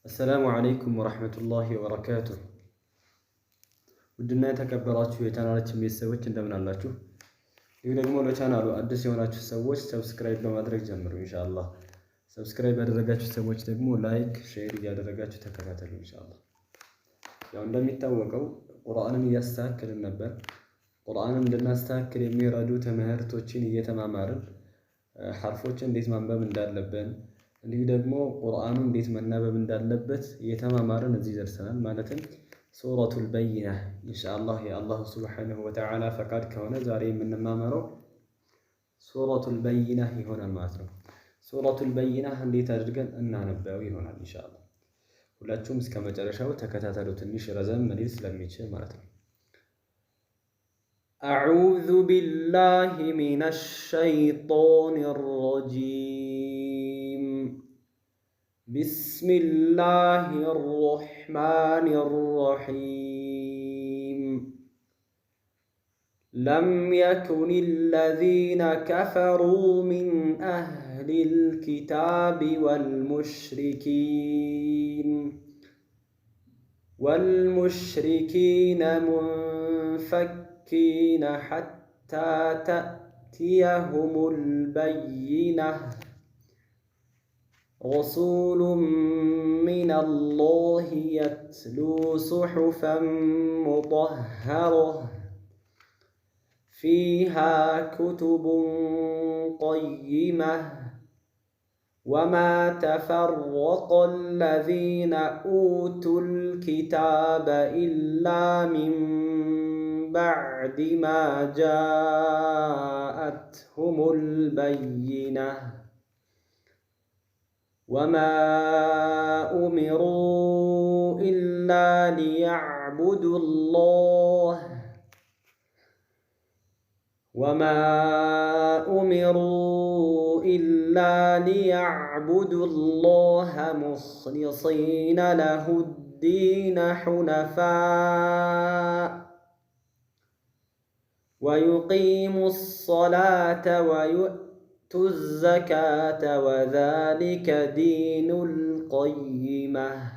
السلام عليكم ورحمة الله وبركاته. ودنا የተከበራችሁ የቻናላችን ቤተሰቦች እንደምን አላችሁ? ይህ ደግሞ ለቻናሉ አዲስ የሆናችሁ ሰዎች ሰብስክራይብ በማድረግ ጀምሩ ኢንሻአላህ። ሰብስክራይብ ያደረጋችሁ ሰዎች ደግሞ ላይክ፣ ሼር እያደረጋችሁ ተከታተሉ ኢንሻአላህ። ያው እንደሚታወቀው ቁርአንን እያስተካከልን ነበር። ቁርአንን እንድናስተካክል የሚረዱ ትምህርቶችን እየተማማርን ሐርፎችን እንዴት ማንበብ እንዳለብን እንዲሁ ደግሞ ቁርአኑ እንዴት መነበብ እንዳለበት እየተማማርን እዚህ ደርሰናል። ማለትም ሱረቱል በይና ኢንሻአላህ የአላህ ሱብሓነሁ ወተዓላ ፈቃድ ከሆነ ዛሬ የምንማማረው ሱረቱል በይና ይሆናል ማለት ነው። ሱረቱል በይና እንዴት አድርገን እናነበው ይሆናል ኢንሻአላህ። ሁላችሁም እስከ መጨረሻው ተከታተሉ፣ ትንሽ ረዘም ሊል ስለሚችል ማለት ነው። አዑዙ ቢላሂ ሚነሽ ሸይጧኒር ረጂም بسم الله الرحمن الرحيم لم يكن الذين كفروا من أهل الكتاب والمشركين منفكين حتى تأتيهم البينة رسول من الله يتلو صحفا مطهرة فيها كتب قيمة وما تفرق الذين أوتوا الكتاب إلا من بعد ما جاءتهم البينة وما أمروا إلا ليعبدوا الله مخلصين له الدين حنفاء ويقيموا الصلاة ويؤتوا الزكاة وذلك دين القيمة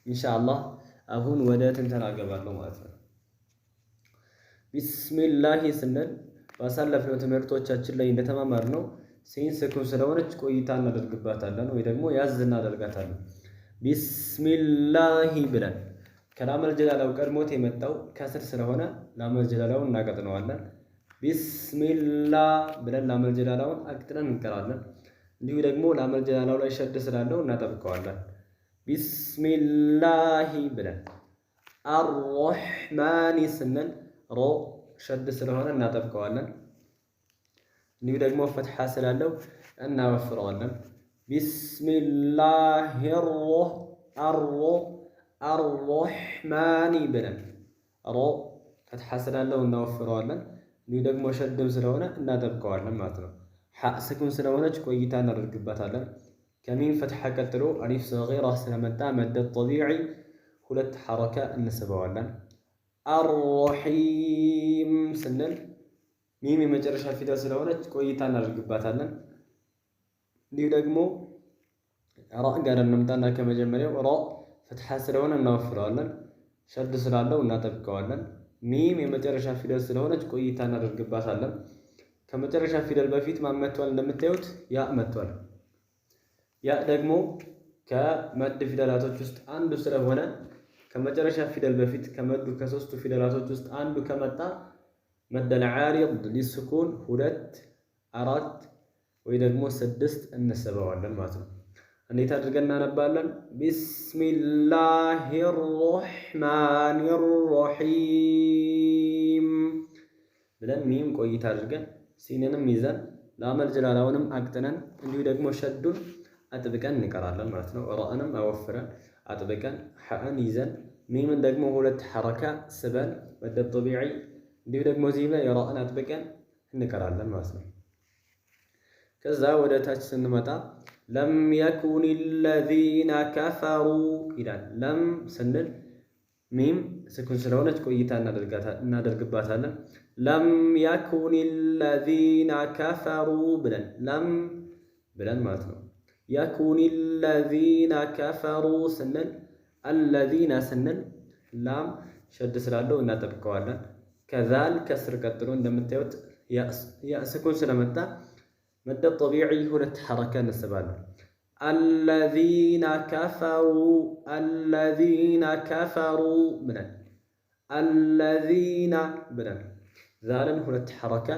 إن شاء الله أهون ودات تناقبال له مؤثر بسم الله سنل وأسلفنا ትምህርቶቻችን ላይ እንደተማማርነው ሲን ስኩን ስለሆነች ቆይታ እናደርግባታለን ወይ ደግሞ ያዝ እናደርጋታለን። ቢስሚላሂ ብለን ከላመል ጀላላው ቀድሞት የመጣው ከስር ስለሆነ ላመል ጀላላውን እናቀጥነዋለን። ቢስሚላህ ብለን ላመል ጀላላውን አቅጥነን እንቀራለን። እንዲሁ ደግሞ ላመል ጀላላው ላይ ሸድ ስላለው እናጠብቀዋለን። ቢስሚላሂ ብለን አርረህማኒ ስንል ሮ ሸድ ስለሆነ እናጠብቀዋለን። እንዲሁ ደግሞ ፈትሐ ስላለው እናወፍረዋለን። ቢስሚላሂ አርረህማኒ ብለን ሮ ፈትሐ ስላለው እናወፍረዋለን። እንዲሁ ደግሞ ሸድም ስለሆነ እናጠብቀዋለን ማለት ነው። ሐ ስኩን ስለሆነች ቆይታ እናደርግባታለን። ከሚም ፈትሐ ቀጥሎ አሊፍ ሰጊራ ስለመጣ መደ ጠቢዒ ሁለት ሐረካ እንስበዋለን። አርረሂም ስንል ሚም የመጨረሻ ፊደል ስለሆነች ቆይታ እናደርግባታለን። እንዲሁ ደግሞ ራ ጋር እንምጣና ከመጀመሪያው ራ ፈትሐ ስለሆነ እናወፍረዋለን። ሸድ ስላለው እናጠብቀዋለን። ሚም የመጨረሻ ፊደል ስለሆነች ቆይታ እናደርግባታለን። ከመጨረሻ ፊደል በፊት ማን መጥቷል? እንደምታዩት ያ መጥቷል። ያ ደግሞ ከመድ ፊደላቶች ውስጥ አንዱ ስለሆነ ከመጨረሻ ፊደል በፊት ከመዱ ከሶስቱ ፊደላቶች ውስጥ አንዱ ከመጣ መደል ዓሪድ ሊስኩን 2 4 ወይ ደግሞ 6 እንስበዋለን ማለት ነው። እንዴት አድርገን እናነባለን? ቢስሚላሂር ረህማኒር ረሂም ብለን ሚም ቆይታ አድርገን ሲንንም ይዘን ላመል ጀላላውንም አቅጥነን እንዲሁ ደግሞ ሸዱን አጥብቀን እንቀራለን ማለት ነው። ራእንም አወፍረን አጥብቀን ሐእን ይዘን ሚምን ደግሞ 2 ሐረካ ስበን መደ ጠቢዒ እንዲሁ ደግሞ እዚህ ላይ ራእን አጥብቀን እንቀራለን ማለት ነው። ከዛ ወደ ታች ስንመጣ ለም የኩን الذين كفروا ይላል። ለም ስንል ሚም ስኩን ስለሆነች ቆይታ እናደርግባታለን። ለም የኩን الذين كفروا ብለን ለም ብለን ማለት ነው። يكن الذين كفروا سنل الذين سنل لام شد سلالو እናጠብቀዋለን ከዛል ከስር ቀጥሎ እንደምታዩት ያ ስኩን ስለመጣ መደ ጠቢዒ ሁለት ሐረካ እንስባለን الذين كفروا ብለን الذين ብለን ዛልን ሁለት ሐረካ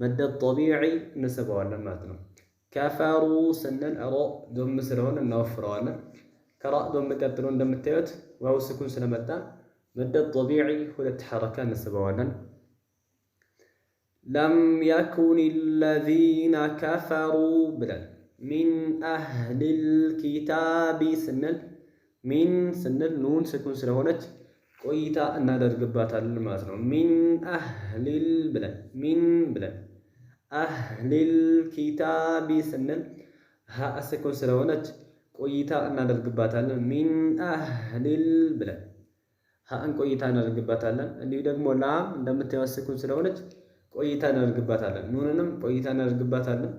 መደ ጠቢዒ እንስበዋለን ማለት ነው ከፈሩ ስንል ሮ ዶም ስለሆነ እናወፍረዋለን ከራ ዶም ቀጥሎ እንደምታዩት ዋው ስኩን ስለመጣ መደ ጠቢዒ ሁለት ሐረካ እንስበዋለን ለም የኩን الذين كفروا ብለን ሚን አህሊል ኪታቢ ስንል ሚን ስንል ኑን ስኩን ስለሆነች ቆይታ እናደርግባታለን ማለት ነው ሚን አህሊል ብለን ሚን ብለን አህሊል ኪታቢ ስንል ሀ ስኩን ስለሆነች ቆይታ እናደርግባታለን ሚን አህሊል ብለን ሀን ቆይታ እናደርግባታለን እንዲሁ ደግሞ ላም እንደምታዩት ስኩን ስለሆነች ቆይታ እናደርግባታለን ኑንንም ቆይታ እናደርግባታለን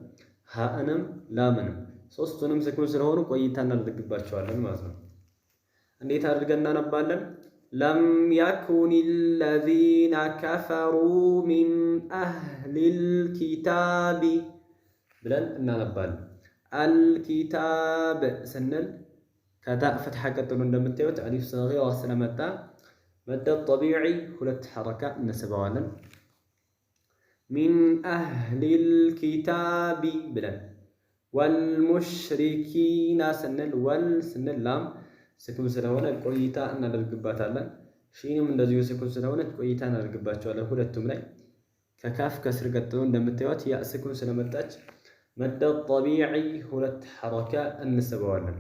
ሀንም ላምንም ሶስቱንም ስኩን ስለሆኑ ቆይታ እናደርግባቸዋለን ማለት ነው እንዴት አድርገን እናነባለን ለም የኩን الذين كفروا من أهل الكتاب ብለን እናነባለን الكتاب ስንል ከታእ ፈትሐ ቀጥሎ እንደምታዩት አሊፍ ሰጊራ ስለመጣ መደ ጠቢዒ ሁለት ሐረካ እንስበዋለን من أهل الكتاب بلن والمشركين سنل والسنل لام سكون سلهونه ቆይታ እናደርግባታለን ሺንም እንደዚሁ ስኩን ስለሆነ ቆይታ እናደርግባቸዋለን ሁለቱም ላይ ከካፍ ከስር ቀጥሎ እንደምታዩት ያ ስኩን ስለመጣች መደ ጠቢዒ ሁለት ሐረካ እንስበዋለን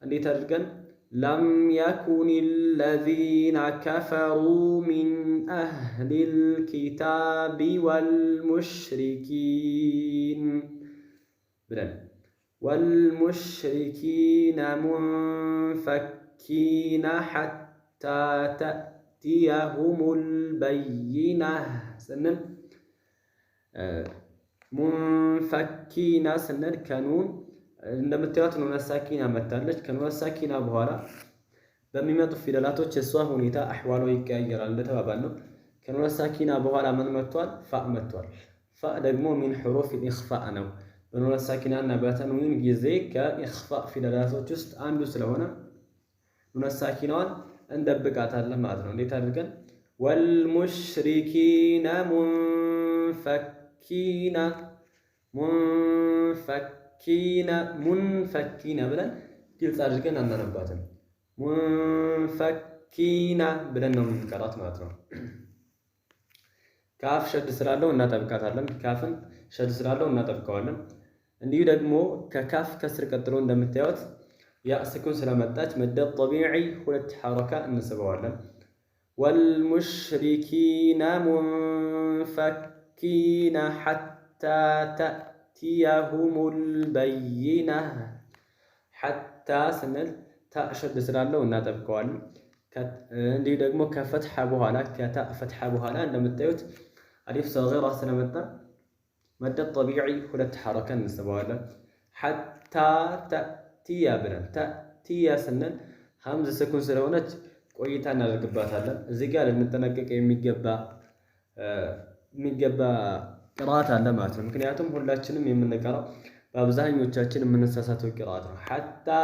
እንዴት አድርገን ለም የኩን الذين كفروا من أهل الكتاب والمشركين ብለን والمشركين منفكين حتى تأتيهم البينة سنن منفكين سنن كانون እንደምታዩት ኑን ሳኪና መጣለች ከኑን ሳኪና በኋላ በሚመጡ ፊደላቶች እሷ ሁኔታ አህዋሉ ይቀያየራል እንደተባባልነው ከኑን ሳኪና በኋላ ምን መጥቷል ፋ መጥቷል ፋ ደግሞ من حروف الاخفاء ነው በኑን ሳኪና እና በተንዊን ጊዜ ከኢኽፋእ ፊደላቶች ውስጥ አንዱ ስለሆነ ኑን ሳኪናዋን እንደብቃታለን ማለት ነው እንዴት አድርገን والمشركين منفكين ብለን ግልጽ አድርገን አናነባትም منفكين ብለን ነው የምንቀራት ማለት ነው ካፍ ሸድ ስላለው እናጠብቃታለን ካፍን ሸድ ስላለው እናጠብቀዋለን እንዲሁ ደግሞ ከካፍ ከስር ቀጥሎ እንደምታዩት ያ ስኩን ስለመጣች መደ ጠቢዒ ሁለት ሐረካ እንስበዋለን والمشركين منفكين حتى تأتيهم البينة حتى سنل تأشد سلاله እናጠብቀዋለን እንዲሁ ደግሞ ከፈትሐ በኋላ ከታ ፈትሐ በኋላ እንደምታዩት አሊፍ ሰጊራ ስለመጣ መደ ጠቢዒ ሁለት ሐረካ እንስበዋለን حتى تأتي ብለን ተእቲያ ስንል ሐምዝ ስኩን ስለሆነች ቆይታ እናደርግባታለን እዚህ ጋር ልንጠነቀቅ የሚገባ ቅራአት አለ ማለት ነው ምክንያቱም ሁላችንም የምንቀራው በአብዛኞቻችን የምንሳሳተው ቅራአት ነው حتى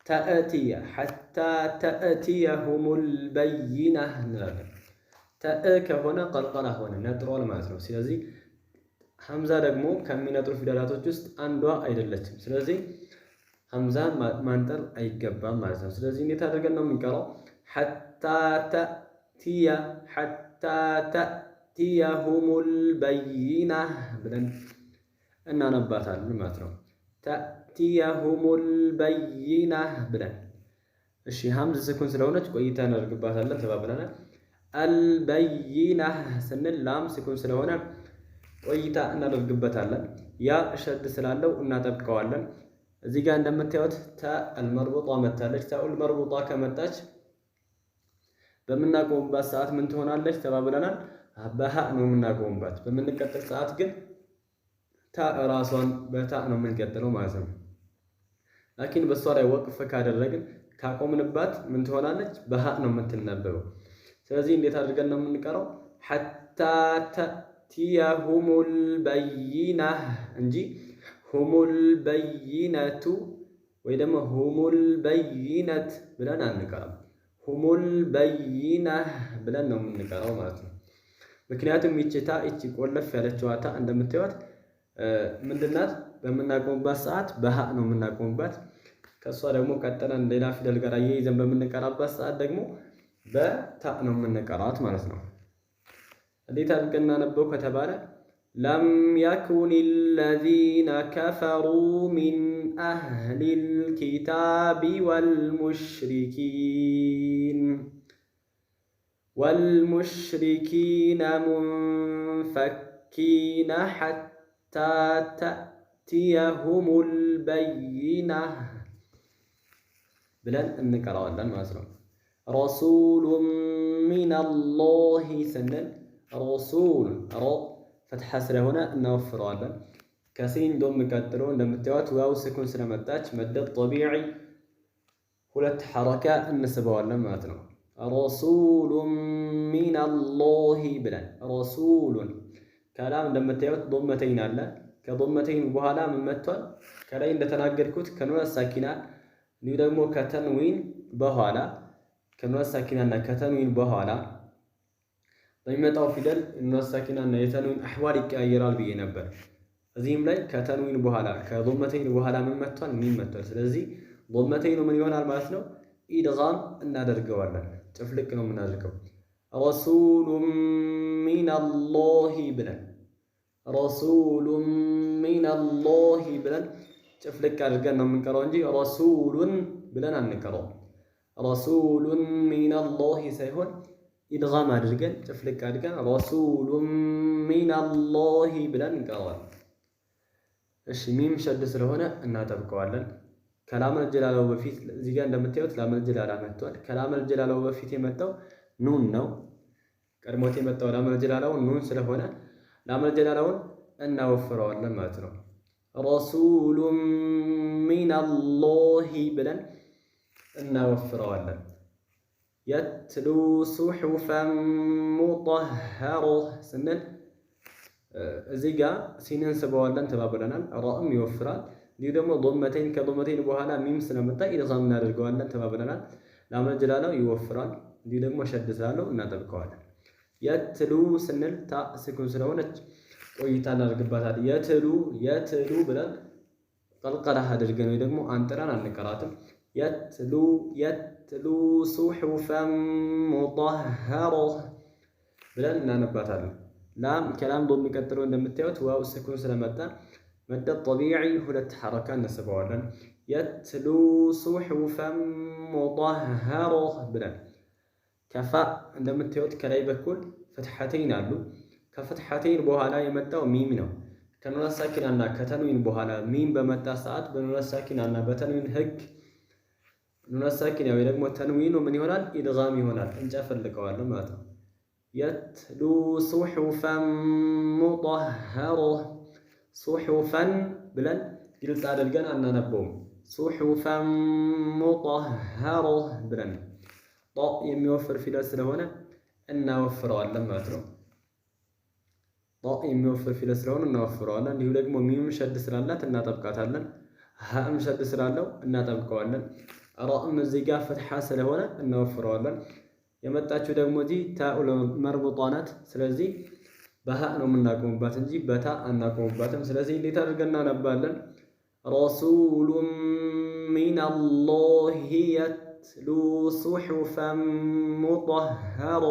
تأتي حتى تأتيهم البينة እንላለን ከሆነ ቀልቀላ ሆነ ነጥሯል ማለት ነው ስለዚህ ሐምዛ ደግሞ ከሚነጥሩ ፊደላቶች ውስጥ አንዷ አይደለችም ስለዚህ ሐምዛን ማንጠር አይገባም ማለት ነው ስለዚህ እንዴት አድርገን ነው የምንቀራው حتى تأتيهم البينة ብለን እናነባታለን ማለት ነው تأتيهم البينة ብለን እሺ ሐምዝ ስኩን ስለሆነች ቆይታ እናደርግባታለን ተባብለናል البينة ስንል ላም ስኩን ስለሆነ ቆይታ እናደርግበታለን ያ ሸድ ስላለው እናጠብቀዋለን እዚህ ጋር እንደምታዩት ታል መርቡጣ መጣለች ታኡል መርቡጣ ከመጣች በመናቆምባት ሰዓት ምን ትሆናለች ተባብለናል በሃ ነው የምናቆምባት በምንቀጥል ሰዓት ግን ታ ራሷን በታ ነው የምንቀጥለው ማለት ነው። ላኪን በሷ ላይ ወቅፍ ካደረግን ካቆምንባት ምን ትሆናለች? በሃ ነው የምትነበበው። ስለዚህ እንዴት አድርገን ነው የምንቀረው? ሐታ ተእቲየሁሙል በይነህ እንጂ ሁሙል በይነቱ ወይ ደግሞ ሁሙል በይነት ብለን አንቀራም። ሁሙል በይነህ ብለን ነው የምንቀራው ማለት ነው። ምክንያቱም ይቺ ታ ይቺ ቆለፍ ያለችዋ ታ እንደምታዩት ምንድናት? በምናቆምባት ሰዓት በሃ ነው የምናቆምባት። ከሷ ደግሞ ቀጥለን ሌላ ፊደል ጋር አያይዘን በምንቀራባት ሰዓት ደግሞ በታ ነው የምንቀራት ማለት ነው። እንዴት አድርገን እናነበው ከተባለ ለም የኩን الذين كفروا من أهل الكتاب والمشركين منفكين حتى تأتيهم البينة ብለን እንቀራዋለን ማለት ነው። ረሱሉ ሚነላሂ ስንል ረሱል ሮ ፈትሐ ስለሆነ እናወፍረዋለን። ከሲን ዶም ቀጥሎ እንደምታዩት ዋው ስኩን ስለመጣች መደድ ጠቢዒ ሁለት ሐረካ እንስበዋለን ማለት ነው። ረሱሉ ሚነላሂ ብለን ረሱሉን ከላም እንደምታዩት ዶመተይን አለ። ከዶመተይን በኋላ ምን መጥቷል? ከላይ እንደተናገርኩት ከኑን ሳኪና እንዲሁ ደግሞ ከተንዊን በኋላ ከኑን ሳኪናና ከተንዊን በኋላ በሚመጣው ፊደል ኑን ሳኪናና የተንዊን አህዋል ይቀያየራል ብዬ ነበር። እዚህም ላይ ከተንዊን በኋላ ከዶመተይን በኋላ ምን መጥቷል? ሚም መጥቷል። ስለዚህ ዶመተይኑ ምን ይሆናል ማለት ነው? ኢድጋም እናደርገዋለን። ጭፍልቅ ነው የምናደርገው። ረሱሉን ሚነላሂ ብለን ረሱሉን ሚነላሂ ብለን ጭፍልቅ አድርገን ነው የምንቀረው እንጂ ረሱሉን ብለን አንቀረው። ረሱሉን ሚነላሂ ሳይሆን ኢድጋም አድርገን ጭፍልቅ አድርገን ረሱሉን ሚነላሂ ብለን እንቀረዋለን። እሺ ሚም ሸድ ስለሆነ እናጠብቀዋለን። ከላመል ጀላላው በፊት እዚህ ጋር እንደምታዩት ላመል ጀላላ መጥቷል። ከላመል ጀላላው በፊት የመጣው ኑን ነው። ቀድሞት የመጣው ላመል ጀላላው ኑን ስለሆነ ላመል ጀላላውን እናወፍረዋለን ማለት ነው። ረሱሉን ሚነላሂ ብለን እናወፍረዋለን። የትሉ ሱሑፈን ሙጠሀራ ስንል እዚህ ጋር ሲንን ስበዋለን ተባብለናል። ራእም ይወፍራል። እንዲሁ ደግሞ ዶመተይን ከዶመተይን በኋላ ሚም ስለመጣ ኢድጋም እናደርገዋለን ተባብለናል። ላመል ጀላላው ይወፍራል። እንዲሁ ደግሞ ሸድ ስላለው እናጠብቀዋለን። የትሉ ስንል ታ ስኩን ስለሆነች ቆይታ እናደርግባታል። የትሉ ብለን ቀልቀላ አድርገን ወይ ደግሞ አንጥረን አንቀራትም። የትሉ ሱሑፈን ሙጠሀራ ብለን እናነባታለን። ላም ከላም ዶም የሚቀጥለው እንደምታዩት ዋው ስኩን ስለመጣ መደድ ጠቢዒ ሁለት ሐረካ እንስበዋለን። የትሉ ሱሑፈን ሙጠሀራ ብለን ከፋ እንደምታዩት ከላይ በኩል ፍትሐተይን አሉ። ከፍትሐተይን በኋላ የመጣው ሚም ነው። ከኑን ሳኪናና ከተንዊን በኋላ ሚም በመጣ ሰዓት በኑን ሳኪናና በተንዊን ህግ ኑን ሳኪና ወይ ደግሞ ተንዊኑ ምን ይሆናል? ኢድጋም ይሆናል። እንጨፈልቀዋለን ማለት ነው። የትሉ ሱሑፈን ሙጠሀራ ሱሑፈን ብለን ግልጽ አድርገን አናነበውም። ሱሑፈን ሙጠሀራ ብለን ጦ የሚወፍር ፊደል ስለሆነ እናወፍረዋለን ማለት ነው። ጦ የሚወፍር ፊደል ስለሆነ እናወፍረዋለን። እንዲሁ ደግሞ ሚም ሸድ ስላላት እናጠብቃታለን። ሀም ሸድ ስላለው እናጠብቀዋለን። ራእም እዚህ ጋር ፍትሐ ስለሆነ እናወፍረዋለን። የመጣችው ደግሞ እዚህ ታኡል መርቡጣ ናት። ስለዚህ በሃ ነው የምናቆምባት እንጂ በታ አናቆምባትም። ስለዚህ እንዴት አድርገን እናነባለን? ረሱሉን ሚነላሂ የትሉ ሱሑፈን ሙጠሀራ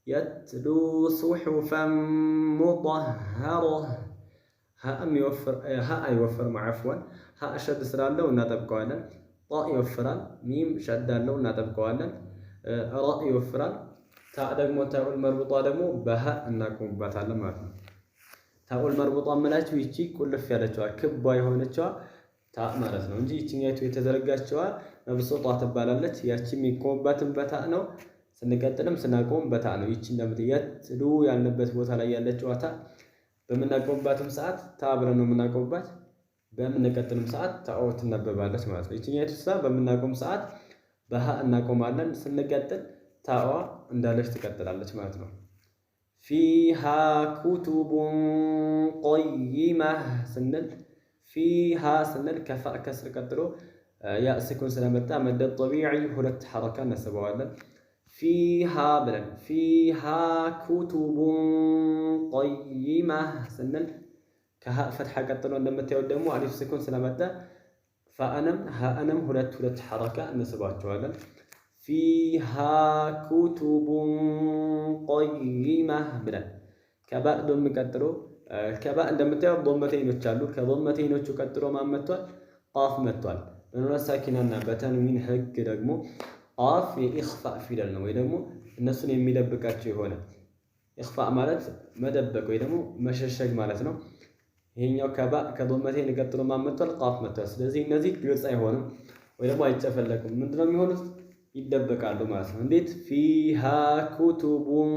የትሉ ሱሑፈን ሙጠሀራ ሀ አይወፍርም። ዓፍወን ሀ ሸድ ስላለው እናጠብቀዋለን። ጣ ይወፍራል። ሚም ሸድ አለው እናጠብቀዋለን። ራ ይወፍራል። ታ ደግሞ ታኡል መርቡጣ ደግሞ በሃ እናቆምባታለን ማለት ነው። ታኡል መርቡጣ የምላችሁ ይቺ ቁልፍ ያለችዋ ክቧ የሆነችዋ ታ ማለት ነው እንጂ ይቺኛይቱ የተዘረጋችዋ መብሱጣ ትባላለች። ያቺ የሚቆምባትን በታ ነው። ስንቀጥልም ስናቆም በታ ነው። ይቺ እንደምትየትሉ ያልንበት ቦታ ላይ ያለችዋ ታ በምናቆምባትም ሰዓት ታ ብለን ነው የምናቆምባት። በምንቀጥልም ሰዓት ታኦ ትነበባለች ማለት ነው። ይችኛይቱ ሳ በምናቆም ሰዓት በሃ እናቆማለን። ስንቀጥል ታዋ እንዳለች ትቀጥላለች ማለት ነው። ፊሃ ኩቱቡን ቀይመህ ስንል ፊሃ ስንል ከፋ ከስር ቀጥሎ ያ ስኩን ስለመጣ መደ ጠቢዒ ሁለት ሐረካ እናስበዋለን። ፊሃ ብለን ፊሃ ኩቱቡን ቀይመህ ስንል ከሃ ፈትሐ ቀጥሎ እንደምታዩት ደግሞ አሊፍ ስኩን ስለመጣ ፋአንም ሃአንም ሁለት ሐረካ እንስባቸዋለን። ፊሃ ኩቱቡን ቀይመህ ብለን ከባእ ዶም ቀጥሎ ከባእ እንደምታዩት ዶመተይኖች አሉ። ከዶመተይኖቹ ቀጥሎ ማን መጥቷል? ቃፍ መጥቷል። በኑን ሳኪናና በተንዊን ህግ ደግሞ ቃፍ የኢኽፋእ ፊደል ነው፣ ወይ ደግሞ እነሱን የሚደብቃቸው የሆነ ኢኽፋእ ማለት መደበቅ ወይ ደግሞ መሸሸግ ማለት ነው። ይሄኛው ከባእ ከዶመተይን ቀጥሎ ማን መጥቷል? ቃፍ መጥቷል። ስለዚህ እነዚህ ግልጽ አይሆንም ወይ ደግሞ አይጨፈለቁም። ምንድነው የሚሆኑት? ይደበቃሉ ማለት ነው። እንዴት? ፊሃ ኩቱቡን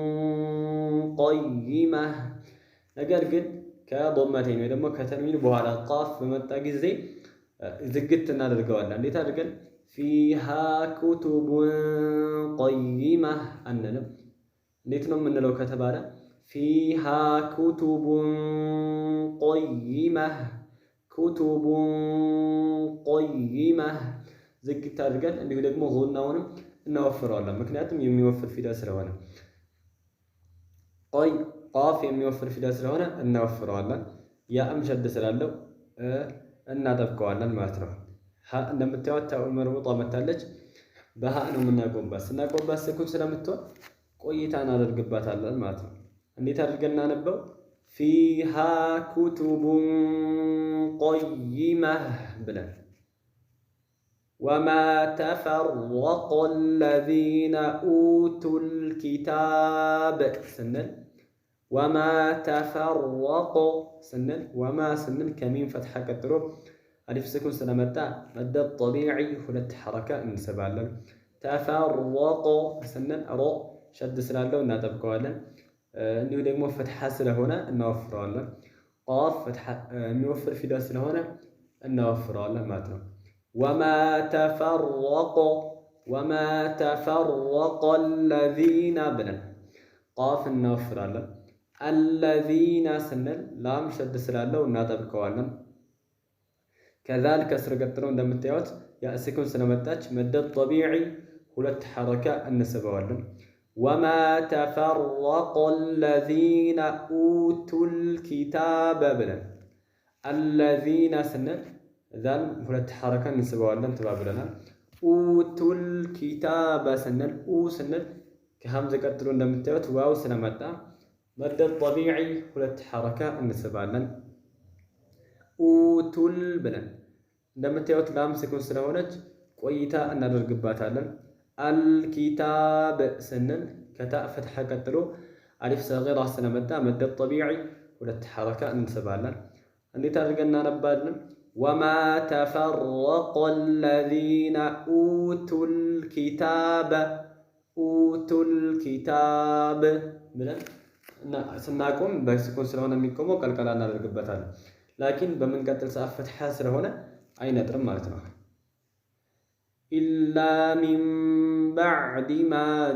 ቀይመህ። ነገር ግን ከዶመተይን ወይ ደግሞ ከተንዊን በኋላ ቃፍ በመጣ ጊዜ ዝግት እናደርገዋለን። እንዴት አድርገን? ፊሃ ኩቱቡን ቀይመህ አንልም። እንዴት ነው የምንለው ከተባለ ፊሃ ኩቱቡን ቀይመህ ኩቱቡን ቀይመህ ዝግት አድርገን፣ እንዲሁ ደግሞ ጉናውንም እናወፍረዋለን። ምክንያቱም የሚወፍር ፊደል ስለሆነ ቆይ ቃፍ የሚወፍር ፊደል ስለሆነ እናወፍረዋለን። ያም ሸድ ስላለው እናጠብቀዋለን ማለት ነው። ሀ እንደምታዩት ታኡል መርቡጣ መታለች። በሀ ነው የምናቆምባት። ስናቆምባት ስኩን ስለምትሆን ቆይታ እናደርግባታለን ማለት ነው። እንዴት አድርገን እናነበው? ፊሃ ኩቱቡን ቀይመህ ብለን ወማ ተፈረቀ አለዚነ ኡቱል ኪታብ ስንል ወማ ተፈረቀ ስንል ወማ ስንል ከሚም ፈትሐ ቀጥሎ አሊፍ ስኩን ስለመጣ መደ ጠቢዒ ሁለት ሐረካ እንስባለን። ተፈረቀ ስንል ሮ ሸድ ስላለው እናጠብቀዋለን። እንዲሁ ደግሞ ፈትሐ ስለሆነ እናወፍረዋለን። ቃፍ ፈትሐ የሚወፍር ፊደል ስለሆነ እናወፍረዋለን ማለት ነው። ወማ ተፈረቀ አለዚነ ብለን ቃፍ እናወፍራለን። አለዚነ ስንል ላም ሸድ ስላለው እናጠብቀዋለን። ከዛል ከስር ቀጥሎ እንደምታዩት ያ ስኩን ስለመጣች መደ ጠቢዒ ሁለት ሐረካ እንስበዋለን። ወማ ተፈረቀ አለዚነ ኡቱል ኪታበ ብለን አለዚነ ስንል ዛል ሁለት ሐረካ እንስበዋለን ተባብለናል። ኡቱል ኪታበ ስንል ኡ ስንል ከሐምዝ ቀጥሎ እንደምታዩት ዋው ስለመጣ መደ ጠቢዒ ሁለት ሐረካ እንስባለን። ኡቱል ብለን እንደምታዩት ላም ስኩን ስለሆነች ቆይታ እናደርግባታለን። አልኪታብ ስንል ከታ ፈትሐ ቀጥሎ አሊፍ ሰጊራ ስለመጣ መደ ጠቢዒ ሁለት ሐረካ እንስባለን። እንዴት አድርገን እናነባለን? ወማ ተፈረቀ አለዚነ ኡቱል ኪታበ ኡቱል ኪታብ ብለን ስናቆም በስኩን ስለሆነ የሚቆመው ቀልቀላ እናደርግበታለን። ላኪን በምንቀጥል ሰዓት ፈትሐ ስለሆነ አይነጥርም ማለት ነው። ኢላ ሚን ባዕድ ማ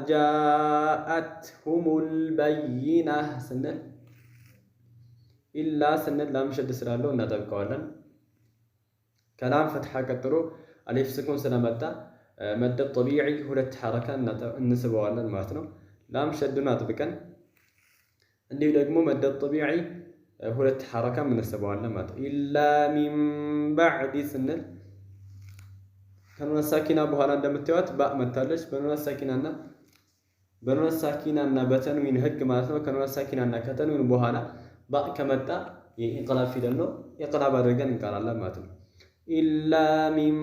ጃአትሁሙል በይነህ ስንል ኢላ ስንል ላም ሸድ ስላለው እናጠብቀዋለን። ከላም ፈትሐ ቀጥሎ አሊፍ ስኩን ስለመጣ መደ ጠቢዒ ሁለት ሐረካ እንስበዋለን ማለት ነው። ላም ሸድን አጥብቀን እንዲሁ ደግሞ መደ ጠቢዒ ሁለት ሐረካ እንስበዋለን ማለት ነው። ኢላ ሚን ባዕድ ስንል ከኑን ሳኪና በኋላ እንደምታዩት ባእ መታለች። በኑን ሳኪናና በተንዊን ህግ ማለት ነው። ከኑን ሳኪናና ከተንዊን በኋላ ባእ ከመጣ የኢንቅላብ ፊደል ነው። ኢቅላብ አድርገን እንቀራለን ማለት ነው። ኢላ ሚን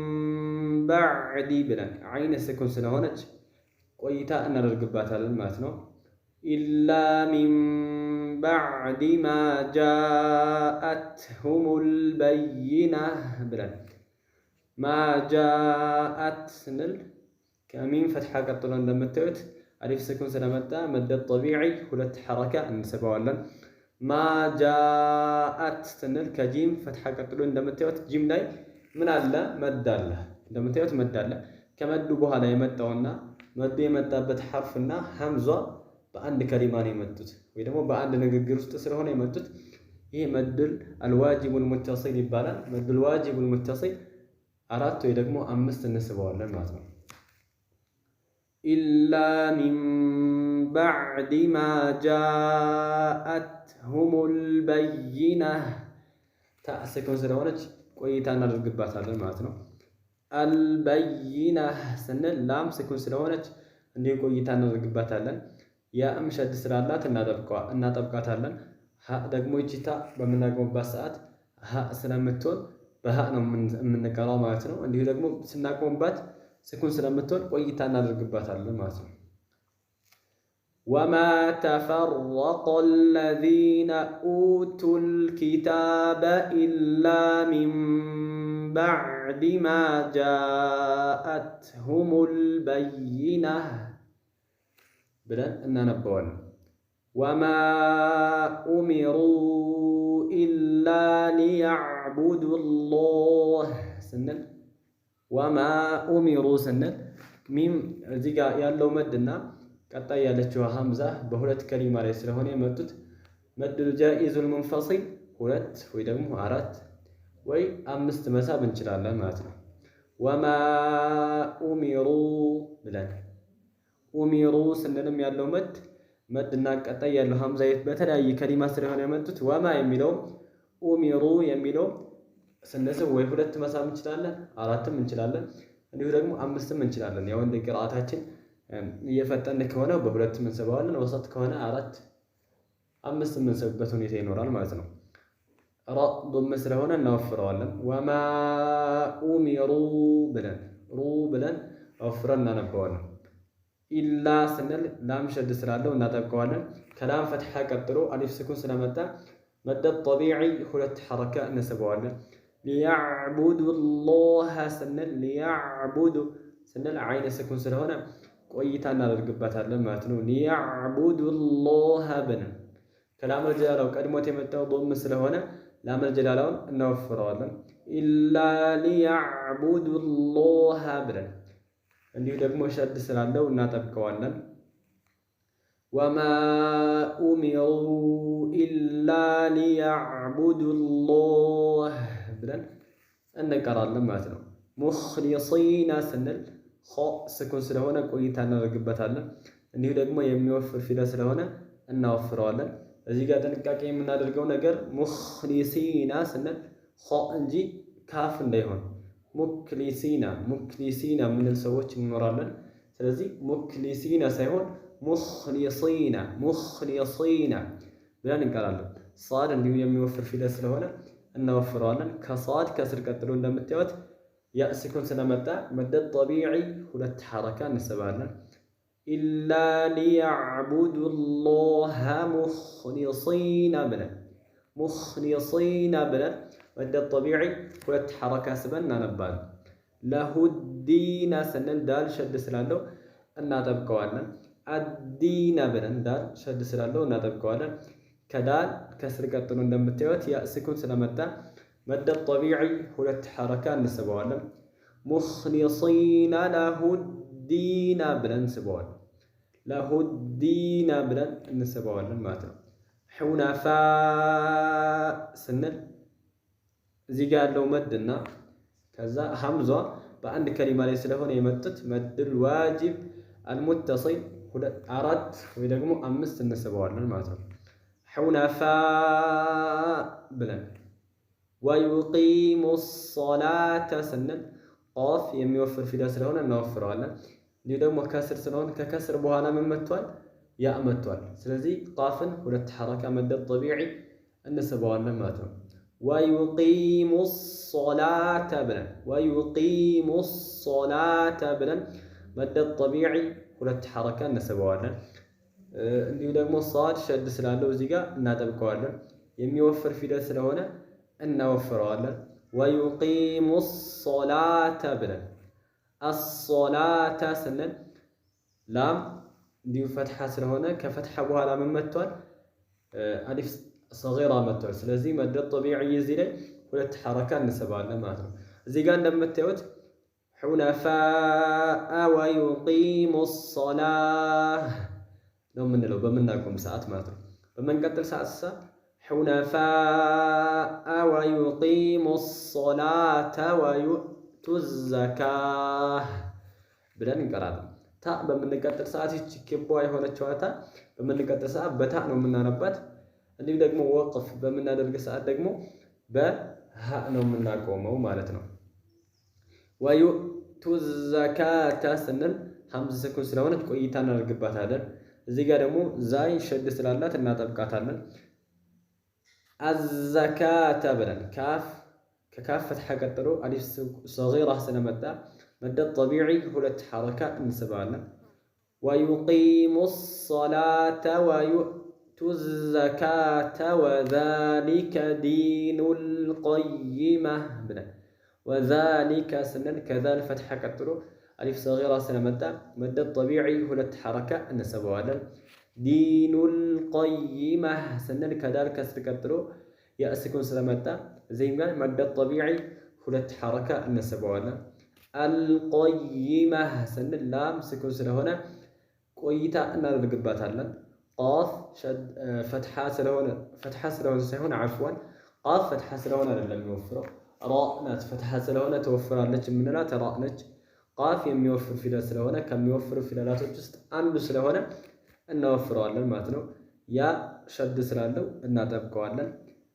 ባዕድ ብለን ዓይን ስኩን ስለሆነች ቆይታ እናደርግባታለን ማለት ነው። ኢላ ሚን ባዕድ ማ ጃአትሁሙል በይነህ ብለን ማ ጃአት ስንል ከሚም ፈትሐ ቀጥሎ እንደምታዩት አሊፍ ስኩን ስለመጣ መደ ጠቢዒ ሁለት ሐረካ እንስበዋለን። ማ ጃአት ስንል ከጂም ፈትሐ ቀጥሎ እንደምታዩት ጂም ላይ ምን አለ? መድ አለ። እንደምታዩት መድ አለ። ከመዱ በኋላ የመጣውና መዱ የመጣበት ሐርፍና ሐምዟ በአንድ ከሊማ ነው የመጡት፣ ወይ ደግሞ በአንድ ንግግር ውስጥ ስለሆነ የመጡት። ይህ መድል አልዋጅቡል ሙተሲል ይባላል። መድል ዋጅቡል ሙተሲል 4 ወይ ደግሞ 5 እንስበዋለን ማለት ነው። ኢላ ሚን ባዕድ ማ ጃአትሁሙል በይነህ ታስከው ስለሆነች ቆይታ እናደርግባታለን ማለት ነው። አልበይነህ ስንል ላም ስኩን ስለሆነች እንዲሁ ቆይታ እናደርግባታለን። ያም ሸድ ስላላት እናጠብቃታለን። ሀ ደግሞ ይቺታ በምናቆምባት ሰዓት ሀ ስለምትሆን በሀ ነው የምንቀራው ማለት ነው። እንዲሁ ደግሞ ስናቆምባት ስኩን ስለምትሆን ቆይታ እናደርግባታለን ማለት ነው። ወማ ተፈረቀ አለዚነ ኡቱል ኪታበ ኢላ ሚን ባዕድ ማ ጃአትሁሙል በይነህ ብለን እናነበዋለን። ወማ ኡሚሩ ኢላ ሊያዕቡዱላህ ስንል ወማ ኡሚሩ ስንል ሚም እዚህ ጋር ያለው መድና ቀጣይ ያለችው ሐምዛ በሁለት ከሊማ ላይ ስለሆነ የመጡት መድል ጃኢዙል ሙንፈሲል 2 ወይ ደግሞ 4 ወይ 5 መሳብ እንችላለን ማለት ነው። ወማ ኡሚሩ ብለን ኡሚሩ ስንልም ያለው መድና ቀጣይ ያለው ሐምዛ በተለያየ ከሊማ ስለሆነ የመጡት ወማ የሚለው ኡሚሩ የሚለው ስንስብ ወይ 2 መሳብ እንችላለን፣ 4ም እንችላለን፣ እንዲሁ ደግሞ 5ም እንችላለን። ያው እንደ ቅርአታችን እየፈጠን ከሆነ በ2 እንስበዋለን፣ ወሰጥ ከሆነ 4 5 እንስብበት ሁኔታ ይኖራል ማለት ነው። ራ ዶም ስለሆነ እናወፍረዋለን። ወማ ኡሚሩ ብለን አወፍረን እናነበዋለን። ኢላ ስንል ላም ሸድ ስላለው እናጠብቀዋለን። ከላም ፈትሐ ቀጥሎ አሊፍ ስኩን ስለመጣ መደድ ጠቢዒ 2 ሐረካ እንስበዋለን። ሊያዕቡዱላህ ስንል አይነ ስኩን ስለሆነ ቆይታ እናደርግበታለን ማለት ነው። ሊያዕቡዱላህ ብለን ከላመል ጀላላው ቀድሞት የመጣው ዶም ስለሆነ ላመል ጀላላውን እናወፍረዋለን። ኢላ ሊያዕቡዱላህ ብለን እንዲሁ ደግሞ ሸድ ስላለው እናጠብቀዋለን። ወማ ኡሚሩ ኢላ ሊያዕቡዱላህ ብለን እንቀራለን ማለት ነው። ሙኽሊሲና ስንል ኸ ስኩን ስለሆነ ቆይታ እናደርግበታለን። እንዲሁ ደግሞ የሚወፍር ፊደል ስለሆነ እናወፍረዋለን። እዚህ ጋር ጥንቃቄ የምናደርገው ነገር ሙኽሊሲና ስንል ኸ እንጂ ካፍ እንዳይሆን ሙክሊሲና የምንል ሰዎች እንኖራለን። ስለዚህ ሙክሊሲና ሳይሆን ሙኽሊሲና ብለን እንቀራለን። ሷድ እንዲሁ የሚወፍር ፊደል ስለሆነ እናወፍረዋለን። ከሷድ ከስር ቀጥሎ እንደምታዩት ያ ስኩን ስለመጣ መደድ ጠቢዒ 2 ሐረካ እንስባለን። ኢላ ሊያዕቡዱላህ ሙኽሊሲና ብለን መደድ ጠቢዒ 2 ሐረካ ስበን እናነባለን። ለሁዲና ስንል ዳል ሸድ ስላለው እናጠብቀዋለን። አዲና ብለን ዳል ሸድ ስላለው እናጠብቀዋለን። ከዳል ከስር ቀጥሎ እንደምታዩት ያ ስኩን ስለመጣ መደድ ጠቢዒ 2 ሐረካ እንስበዋለን። ሙኽሊሲና ለሁዲና ብለን እንስበዋለን ማለት ነው። ሑነፋ ስንል እዚህ ጋር ያለው መድና ከዛ ሐምዟ በአንድ ከሊማ ላይ ስለሆነ የመጡት መድል ዋጅብ አልሙተሲል 4 ወይ ደግሞ 5 እንስበዋለን ማለት ነው። ሑነፋ ብለን ወዩቂሙ ሶላተ ስንል ቃፍ የሚወፍር ፊደል ስለሆነ እናወፍረዋለን። እንዲሁ ደግሞ ከስር ስለሆነ ከከስር በኋላ ምን መጥቷል? ያ መጥቷል። ስለዚህ ቃፍን 2 ሐረካ መደድ ጠቢዒ እንስበዋለን ማለት ነው። ወዩቂሙ ሶላተ ብለን መደድ ጠቢዒ 2 ሐረካ እንስበዋለን። እንዲሁ ደግሞ ሷድ ሸድ ስላለው እዚህ ጋር እናጠብቀዋለን። የሚወፍር ፊደል ስለሆነ እናወፍረዋለን። ወዩቂሙ ሶላተ ብለን አሶላተ ስንል ላም እንዲሁ ፈትሐ ስለሆነ ከፈትሐ በኋላ ምን መጥቷል? ሰጊራ መጥቷል። ስለዚህ መደ ጠቢዒ እዚህ ላይ ሁለት ሐረካ እንስባለን ማለት ነው። እዚህ ጋር እንደምታዩት ሑነፋአ ወዩቂሙ ሶላህ ነው የምንለው በምናቆም ሰዓት ማለት ነው። በምንቀጥል ሰዓት ሑነፋአ ወዩቂሙ ሶላተ ወዩእቱ ዘካህ ብለን እንቀራለን። ታ በምንቀጥል ሰዓት ይቺ ኬቧ የሆነችው ታ በምንቀጥል ሰዓት በታ ነው የምናነባት። እንዲሁም ደግሞ ወቅፍ በምናደርግ ሰዓት ደግሞ በሃ ነው የምናቆመው ማለት ነው። ወዩእቱ ዘካተ ስንል ሐምዝ ስኩን ስለሆነች ቆይታ እናደርግባታለን። እዚህ ጋር ደግሞ ዛይ ሸድ ስላላት እናጠብቃታለን። አዘካተ ብለን ካፍ ከካፍ ፈትሐ ቀጥሎ አሊፍ ሰጊራ ስለመጣ መደ ጠቢዒ ሁለት ሐረካ እንስባለን። ወዩቂሙ ሶላተ ወዩእቱ ዘካተ ወዛሊከ ዲኑል ቀይመህ ብለን ወዛሊከ ስንል ከዛል ፈትሐ ቀጥሎ አሊፍ ሰጊራ ስለመጣ መደ ጠቢዒ ሁለት ሐረካ እንስበዋለን። ዲኑል ቀይመህ ስንል ከዳል ከስር ቀጥሎ የእስኩን ስለመጣ እዚህም ጋር መደ ጠቢዒ ሁለት ሐረካ እንስበዋለን። አልቀይመህ ስንል ላም ስኩን ስለሆነ ቆይታ እናደርግባታለን። ቃፍ ፈትሐ ስለሆነ ሳይሆን ዓፍዋን ቃፍ ፈትሐ ስለሆነ አይደለም የሚወፍረው ራ ናት። ፈትሐ ስለሆነ ተወፍራለች የምንላት ራ ነች። ቃፍ የሚወፍር ፊደል ስለሆነ ከሚወፍሩ ፊደላቶች ውስጥ አንዱ ስለሆነ እናወፍረዋለን ማለት ነው። ያ ሸድ ስላለው እናጠብቀዋለን።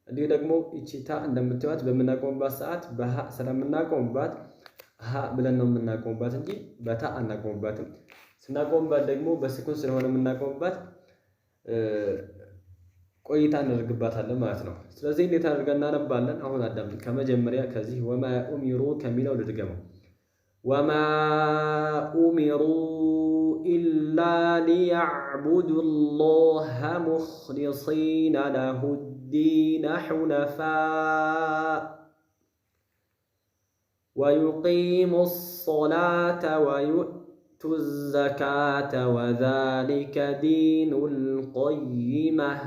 እንዲሁ ደግሞ ይቺ ታ እንደምትዋት በምናቆምባት ሰዓት በሃ ስለምናቆምባት ሃ ብለን ነው የምናቆምባት እንጂ በታ አናቆምባትም። ስናቆምባት ደግሞ በስኩን ስለሆነ የምናቆምባት ቆይታ እናደርግባታለን ማለት ነው። ስለዚህ እንዴት አድርገን እናነባለን? አሁን አዳምጥ። ከመጀመሪያ ከዚህ ወማ ኡሚሩ ከሚለው ልድገመው። ወማ ኡሚሩ ኢላ ሊያዕቡዱ ላህ ሙኽሊሲነ ለሁ ዲነ ሑነፋእ ወዩቂሙ ሶላተ ወዩእቱ ዘካተ ወዛሊከ ዲኑል ቀይመህ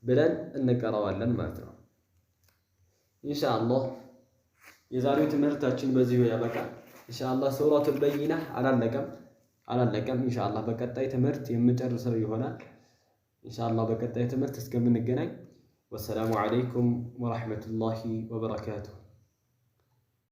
ብለን እንቀራዋለን ማለት ነው። ኢንሻአላህ የዛሬው ትምህርታችን በዚሁ ያበቃል። ኢንሻአላህ ሱረቱል በይና አላለቀም። ኢንሻአላህ በቀጣይ ትምህርት የምጨርሰው ይሆናል። ኢንሻአላህ በቀጣይ ትምህርት እስከምንገናኝ ወሰላሙ አለይኩም ወራህመቱላሂ ወበረካቱሁ።